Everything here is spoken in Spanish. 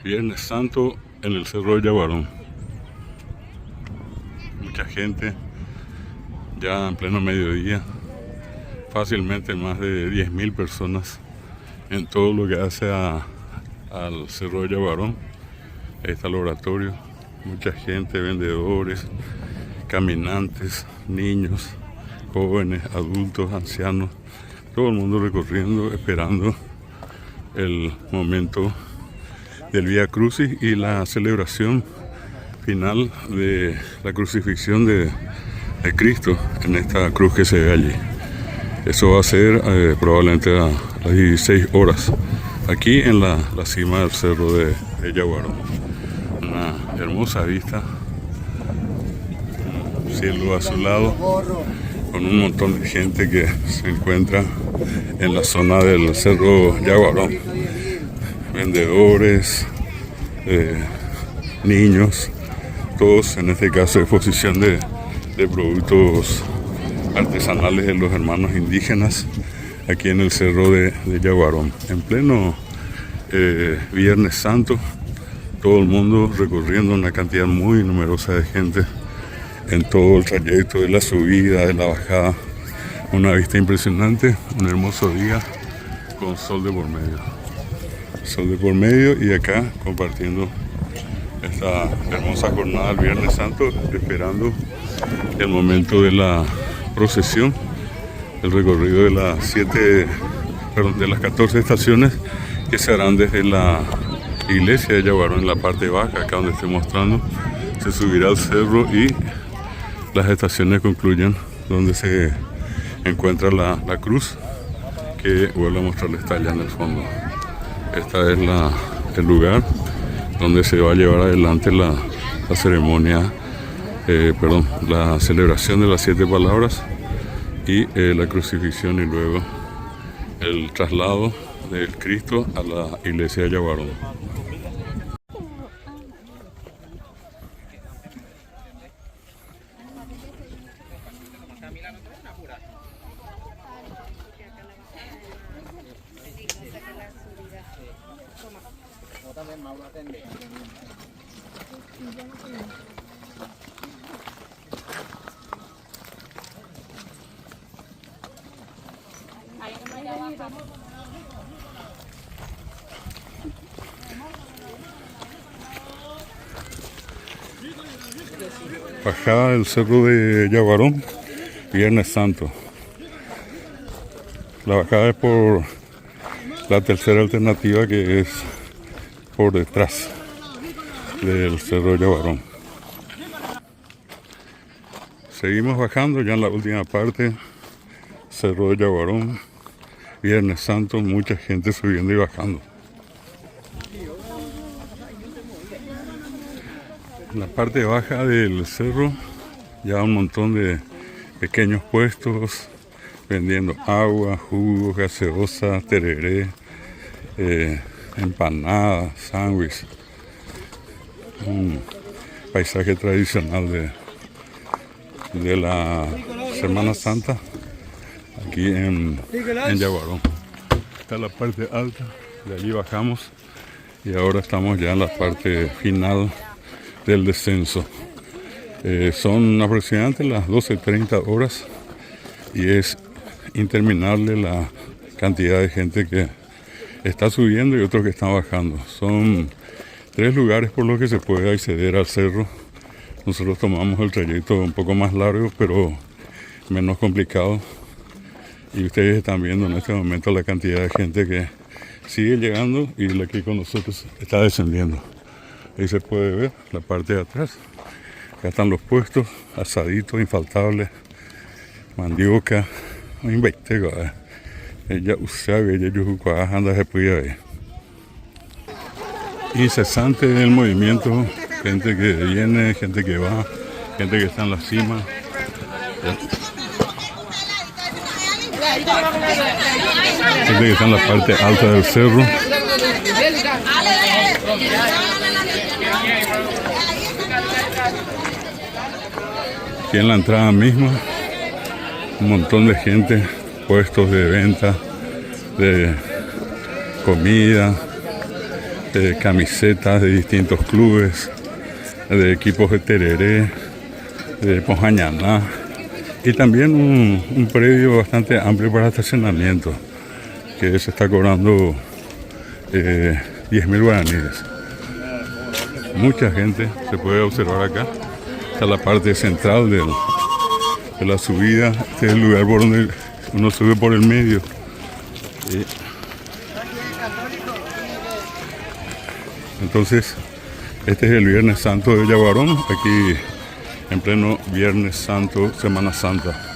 Viernes Santo en el Cerro de Yaguarón. Mucha gente, ya en pleno mediodía, fácilmente más de 10.000 personas en todo lo que hace al Cerro de Yaguarón. Ahí está el oratorio, mucha gente, vendedores, caminantes, niños, jóvenes, adultos, ancianos, todo el mundo recorriendo, esperando el momento del Vía Crucis y la celebración final de la crucifixión de Cristo en esta cruz que se ve allí. Eso va a ser probablemente a las 16 horas, aquí en la cima del cerro de Yaguarón. Una hermosa vista, un cielo azulado, con un montón de gente que se encuentra en la zona del cerro Yaguarón. Vendedores, niños, todos en este caso exposición de productos artesanales de los hermanos indígenas aquí en el cerro de Yaguarón. En pleno Viernes Santo, todo el mundo recorriendo, una cantidad muy numerosa de gente en todo el trayecto de la subida, de la bajada. Una vista impresionante, un hermoso día con sol de por medio. Sol de por medio y acá compartiendo esta hermosa jornada del Viernes Santo, esperando el momento de la procesión, el recorrido de las 14 estaciones que se harán desde la iglesia de Yaguarón en la parte baja, acá donde estoy mostrando. Se subirá al cerro y las estaciones concluyen donde se encuentra la cruz, que vuelvo a mostrarles, está allá en el fondo. Este es el lugar donde se va a llevar adelante la ceremonia, la celebración de las 7 palabras y la crucifixión, y luego el traslado del Cristo a la iglesia de Yaguarón. Bajada del cerro de Yaguarón, Viernes Santo. La bajada es por la tercera alternativa, que es por detrás del cerro de Yaguarón. Seguimos bajando ya en la última parte, cerro de Yaguarón, Viernes Santo, mucha gente subiendo y bajando. En la parte baja del cerro ya un montón de pequeños puestos vendiendo agua, jugos, gaseosa, tereré, empanadas, sándwiches. Un paisaje tradicional de la Semana Santa aquí en Yaguarón. Esta es la parte alta, de allí bajamos y ahora estamos ya en la parte final del descenso. Son aproximadamente las 12:30 horas y es interminable la cantidad de gente que está subiendo y otros que están bajando. Son 3 lugares por los que se puede acceder al cerro. Nosotros tomamos el trayecto un poco más largo, pero menos complicado. Y ustedes están viendo en este momento la cantidad de gente que sigue llegando y la que con nosotros está descendiendo. Ahí se puede ver la parte de atrás. Acá están los puestos, asaditos infaltables, mandioca, ella usaba, ella anda se puede ver. Incesante el movimiento, gente que viene, gente que va, gente que está en la cima. Gente que está en la parte alta del cerro. Aquí en la entrada misma, un montón de gente, puestos de venta, de comida, camisetas de distintos clubes, de equipos de tereré, de Pojañaná, y también un predio bastante amplio para estacionamiento, que se está cobrando 10.000 guaraníes. Mucha gente se puede observar acá. Esta es la parte central de la subida. Este es el lugar por donde uno sube por el medio. Entonces, este es el Viernes Santo de Yaguarón, aquí en pleno Viernes Santo, Semana Santa.